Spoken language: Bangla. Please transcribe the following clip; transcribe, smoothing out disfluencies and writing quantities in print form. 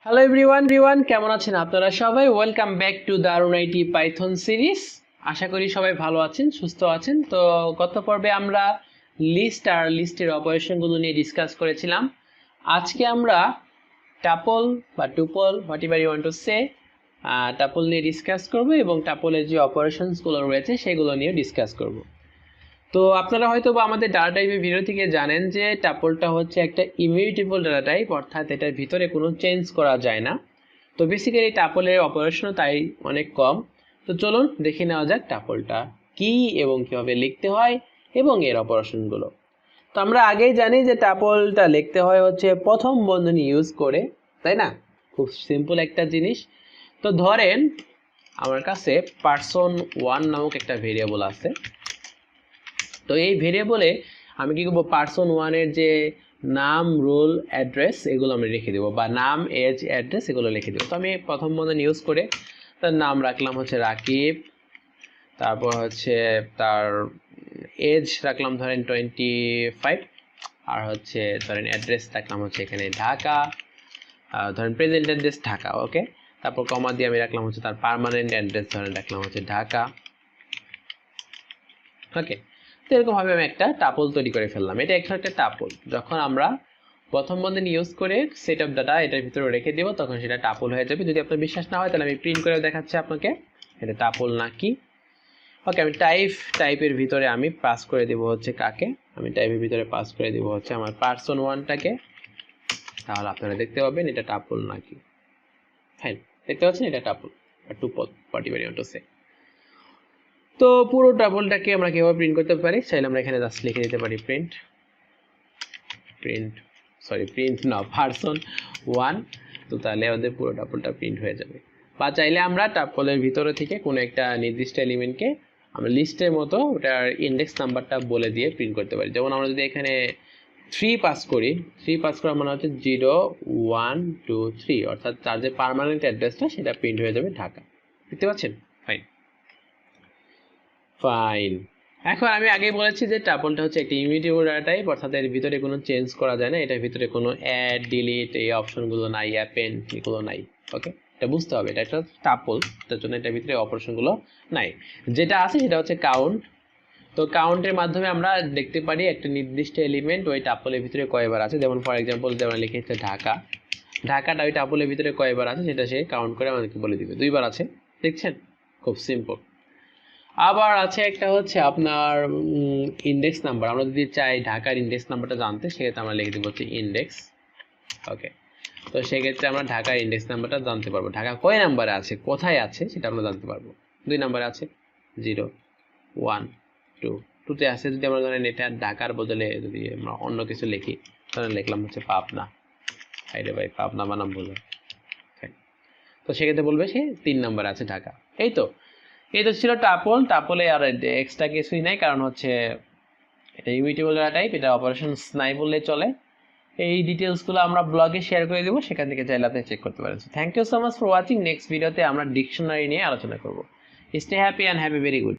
হ্যালো এভরিওয়ান কেমন আছেন আপনারা সবাই? ওয়েলকাম ব্যাক টু দারুন আইটি পাইথন সিরিজ। আশা করি সবাই ভালো আছেন, সুস্থ আছেন। তো গত পর্বে আমরা লিস্টের অপারেশনগুলো নিয়ে ডিসকাস করেছিলাম। আজকে আমরা টাপল বা tuple whatever you want to say tuple নিয়ে ডিসকাস করব এবং টাপলের যে অপারেশনসগুলো রয়েছে সেগুলো নিয়ে ডিসকাস করব। তো আপনারা হয়তো বা আমাদের ডাটা টাইপের ভিডিও থেকে জানেন যে টাপলটা হচ্ছে একটা ইমিউটেবল ডাটা টাইপ, অর্থাৎ এটার ভিতরে কোনো চেঞ্জ করা যায় না। তো বেসিক্যালি টাপলের অপারেশনও তাই অনেক কম। তো চলুন দেখে নেওয়া যাক টাপলটা কি এবং কিভাবে লিখতে হয় এবং এর অপারেশনগুলো। তো আমরা আগেই জানি যে টাপলটা লিখতে হয় হচ্ছে প্রথম বন্ধনী ইউজ করে, তাই না? খুব সিম্পল একটা জিনিস। তো ধরেন আমার কাছে person1 নামক একটা ভেরিয়েবল আছে। তো এই ভেরিয়েবলে আমি কি করবো, person1 এর যে নাম, রোল, অ্যাড্রেস এগুলো আমি রেখে দেবো, বা নাম, এজ, অ্যাড্রেস এগুলো লিখে দেবো। তো আমি প্রথম বন্ধনী ইউজ করে তার নাম রাখলাম হচ্ছে রাকিব, তারপর হচ্ছে তার এজ রাখলাম ধরেন 25, আর হচ্ছে ধরেন অ্যাড্রেস রাখলাম হচ্ছে এখানে ঢাকা, ধরেন প্রেজেন্ট অ্যাড্রেস ঢাকা, ওকে। তারপর কমা দিয়ে আমি রাখলাম হচ্ছে তার পার্মানেন্ট অ্যাড্রেস, ধরেন রাখলাম হচ্ছে ঢাকা, ওকে। তো এরকমভাবে আমি একটা টাপল তৈরি করে ফেললাম। এটা একটা টাপল। যখন আমরা প্রথম বন্ধনী ইউজ করে সেট অফ ডাটা এটার ভিতরে রেখে দেবো তখন সেটা টাপল হয়ে যাবে। যদি আপনার বিশ্বাস না হয় তাহলে আমি প্রিন্ট করে দেখাচ্ছি আপনাকে এটা টাপল না কি। ওকে, আমি টাইপের ভিতরে আমি পাস করে দেবো হচ্ছে কাকে, আমি টাইপের ভিতরে পাস করে দেবো হচ্ছে আমার person1টাকে। তাহলে আপনারা দেখতে পাবেন এটা টাপল নাকি। হ্যাঁ, দেখতে পাচ্ছেন এটা টাপল বা tuple, whatever you want to say. তো পুরো টাপলটাকে আমরা কিভাবে প্রিন্ট করতে পারি, চাইলে আমরা এখানে জাস্ট লিখে দিতে পারি প্রিন্ট না person1। তো তাহলে আমাদের পুরো টাপলটা প্রিন্ট হয়ে যাবে। বা চাইলে আমরা টাপলের ভিতরে থেকে কোনো একটা নির্দিষ্ট এলিমেন্টকে আমরা লিস্টের মতো ওটার ইন্ডেক্স নাম্বারটা বলে দিয়ে প্রিন্ট করতে পারি। যেমন আমরা যদি এখানে 3 পাস করি, 3 পাস করার মানে হচ্ছে 0 1 2 3, অর্থাৎ তার যে পার্মানেন্ট অ্যাড্রেসটা সেটা প্রিন্ট হয়ে যাবে ঢাকা। দেখতে পাচ্ছেন? ফাইন। এখন আমি আগেই বলেছি যে টাপলটা হচ্ছে একটা ইমিউটেবল ডাটা টাইপ, অর্থাৎ এর ভিতরে কোনো চেঞ্জ করা যায় না। এটার ভিতরে কোনো অ্যাড, ডিলিট এই অপশনগুলো নাই, অ্যাপেন্ড এগুলো নাই, ওকে। এটা বুঝতে হবে, এটা একটা টাপল, তার জন্য এটার ভিতরে অপারেশনগুলো নাই। যেটা আছে সেটা হচ্ছে কাউন্ট। তো কাউন্টের মাধ্যমে আমরা দেখতে পারি একটা নির্দিষ্ট এলিমেন্ট ওই টাপলের ভিতরে কয়বার আছে। যেমন ফর এক্সাম্পল যে আমরা লিখেছি ঢাকাটা ওই টাপলের ভিতরে কয়বার আছে সেটা সে কাউন্ট করে আমাদেরকে বলে দিবে। 2বার আছে, দেখছেন? খুব সিম্পল। আবার আছে একটা হচ্ছে আপনার ইন্ডেক্স নাম্বার। আমরা যদি চাই ঢাকার ইন্ডেক্স নাম্বারটা জানতে, সেক্ষেত্রে আমরা লিখে দেবো হচ্ছে ইন্ডেক্স, ওকে। তো সেক্ষেত্রে আমরা ঢাকার ইন্ডেক্স নাম্বারটা জানতে পারবো, ঢাকা কয় নাম্বারে আছে, কোথায় আছে সেটা আমরা জানতে পারবো। 2 নাম্বারে আছে, 0 1 2, 2তে আছে। যদি আমরা ধরেন এটা ঢাকার বদলে যদি আমরা অন্য কিছু লিখি, ধরেন লিখলাম হচ্ছে পাবনা, হাইরে ভাই পাবনা বানাম বলে, তো সেক্ষেত্রে বলবে সে 3 নাম্বারে আছে ঢাকা। এই তো ছিল টাপলে আর এক্সট্রা কিছুই নাই, কারণ হচ্ছে এটা ইমিউটেবল ডাটা টাইপ, এটা অপারেশনস নাই বললে চলে। এই ডিটেলসগুলো আমরা ব্লগে শেয়ার করে দেবো, সেখান থেকে চাইলে আপনি চেক করতে পারেন। Thank you so much for watching. Next ভিডিওতে আমরা ডিকশনারি নিয়ে আলোচনা করব। Stay happy and have a very good.